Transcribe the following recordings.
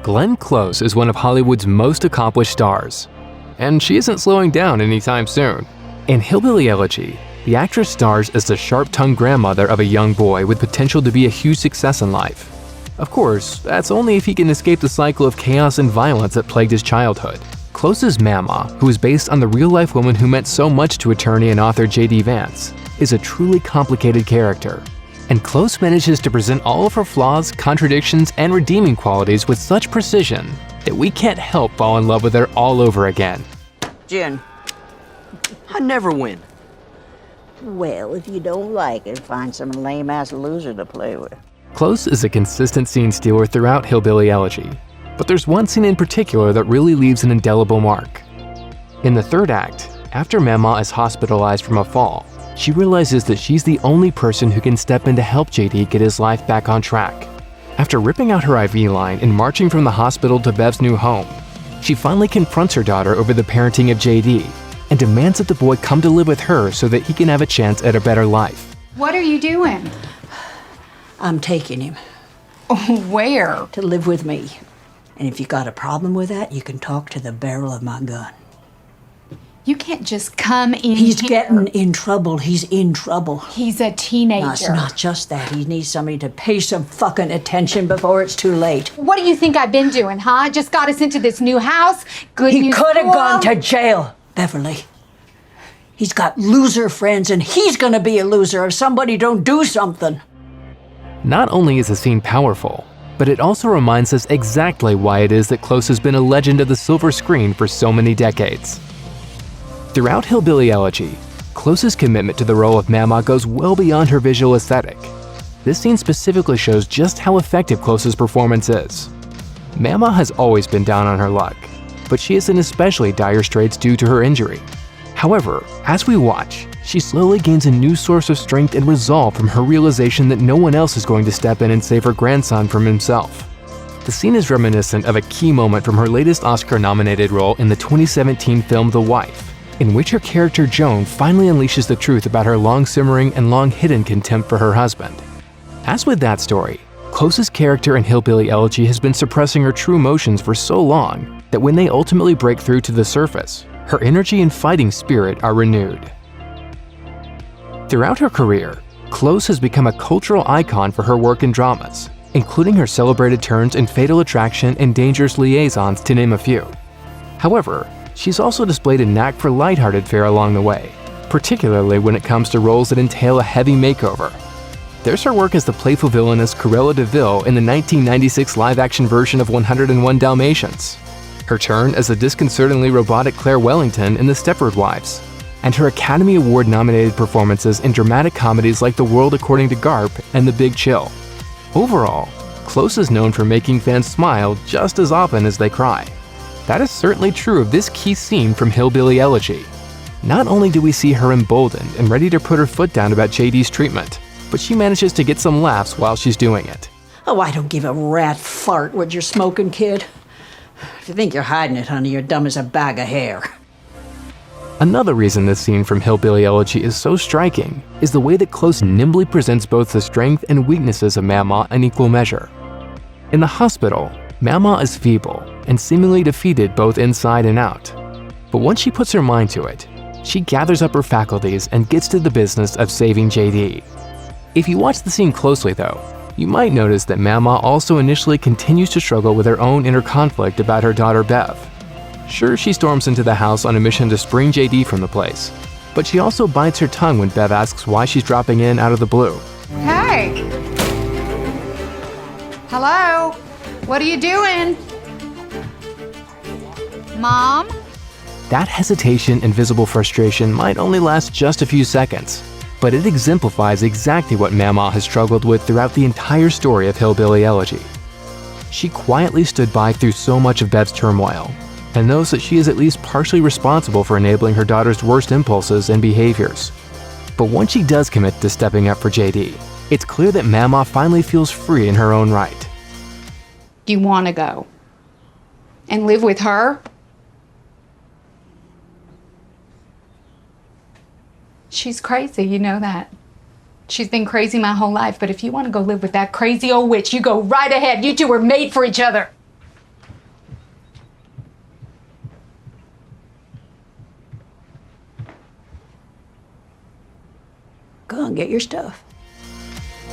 Glenn Close is one of Hollywood's most accomplished stars, and she isn't slowing down anytime soon. In Hillbilly Elegy, the actress stars as the sharp-tongued grandmother of a young boy with potential to be a huge success in life. Of course, that's only if he can escape the cycle of chaos and violence that plagued his childhood. Close's Mama, who is based on the real-life woman who meant so much to attorney and author J.D. Vance, is a truly complicated character. And Close manages to present all of her flaws, contradictions, and redeeming qualities with such precision that we can't help fall in love with her all over again. Jen, I never win. Well, if you don't like it, find some lame-ass loser to play with. Close is a consistent scene stealer throughout Hillbilly Elegy, but there's one scene in particular that really leaves an indelible mark. In the third act, after Mama is hospitalized from a fall, she realizes that she's the only person who can step in to help JD get his life back on track. After ripping out her IV line and marching from the hospital to Bev's new home, she finally confronts her daughter over the parenting of JD and demands that the boy come to live with her so that he can have a chance at a better life. What are you doing? I'm taking him Where? to live with me. And if you got a problem with that, you can talk to the barrel of my gun. You can't just come in He's here. getting in trouble. He's in trouble. He's a teenager. No, it's not just that. He needs somebody to pay some fucking attention before it's too late. What do you think I've been doing, huh? I just got us into this new house. Good He new could have school. gone to jail, Beverly. He's got loser friends, and he's gonna be a loser if somebody don't do something. Not only is the scene powerful, but it also reminds us exactly why it is that Close has been a legend of the silver screen for so many decades. Throughout Hillbilly Elegy, Close's commitment to the role of Mama goes well beyond her visual aesthetic. This scene specifically shows just how effective Close's performance is. Mama has always been down on her luck, but she is in especially dire straits due to her injury. However, as we watch, she slowly gains a new source of strength and resolve from her realization that no one else is going to step in and save her grandson from himself. The scene is reminiscent of a key moment from her latest Oscar-nominated role in the 2017 film The Wife, in which her character Joan finally unleashes the truth about her long-simmering and long-hidden contempt for her husband. As with that story, Close's character in Hillbilly Elegy has been suppressing her true emotions for so long that when they ultimately break through to the surface, her energy and fighting spirit are renewed. Throughout her career, Close has become a cultural icon for her work in dramas, including her celebrated turns in Fatal Attraction and Dangerous Liaisons, to name a few. However, she's also displayed a knack for lighthearted fare along the way, particularly when it comes to roles that entail a heavy makeover. There's her work as the playful villainess Cruella de Vil in the 1996 live-action version of 101 Dalmatians, her turn as the disconcertingly robotic Claire Wellington in The Stepford Wives, and her Academy Award-nominated performances in dramatic comedies like The World According to Garp and The Big Chill. Overall, Close is known for making fans smile just as often as they cry. That is certainly true of this key scene from Hillbilly Elegy. Not only do we see her emboldened and ready to put her foot down about JD's treatment, but she manages to get some laughs while she's doing it. Oh, I don't give a rat fart what you're smoking, kid. If you think you're hiding it, honey, you're dumb as a bag of hair. Another reason this scene from Hillbilly Elegy is so striking is the way that Close nimbly presents both the strength and weaknesses of Mama in equal measure. In the hospital, Mama is feeble and seemingly defeated both inside and out. But once she puts her mind to it, she gathers up her faculties and gets to the business of saving JD. If you watch the scene closely though, you might notice that Mama also initially continues to struggle with her own inner conflict about her daughter Bev. Sure, she storms into the house on a mission to spring JD from the place, but she also bites her tongue when Bev asks why she's dropping in out of the blue. Hey! Hello? What are you doing? Mom? That hesitation and visible frustration might only last just a few seconds, but it exemplifies exactly what Mama has struggled with throughout the entire story of Hillbilly Elegy. She quietly stood by through so much of Bev's turmoil, and knows that she is at least partially responsible for enabling her daughter's worst impulses and behaviors. But once she does commit to stepping up for JD, it's clear that Mama finally feels free in her own right. You want to go and live with her? She's crazy, you know that. She's been crazy my whole life, but if you want to go live with that crazy old witch, you go right ahead. You two are made for each other. Go and get your stuff.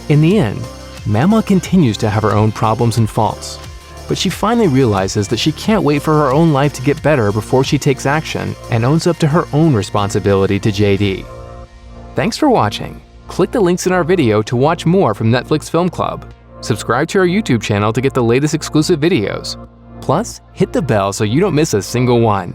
In the end, Mama continues to have her own problems and faults, but she finally realizes that she can't wait for her own life to get better before she takes action and owns up to her own responsibility to JD. Thanks for watching. Click the links in our video to watch more from Netflix Film Club. Subscribe to our YouTube channel to get the latest exclusive videos. Plus, hit the bell so you don't miss a single one.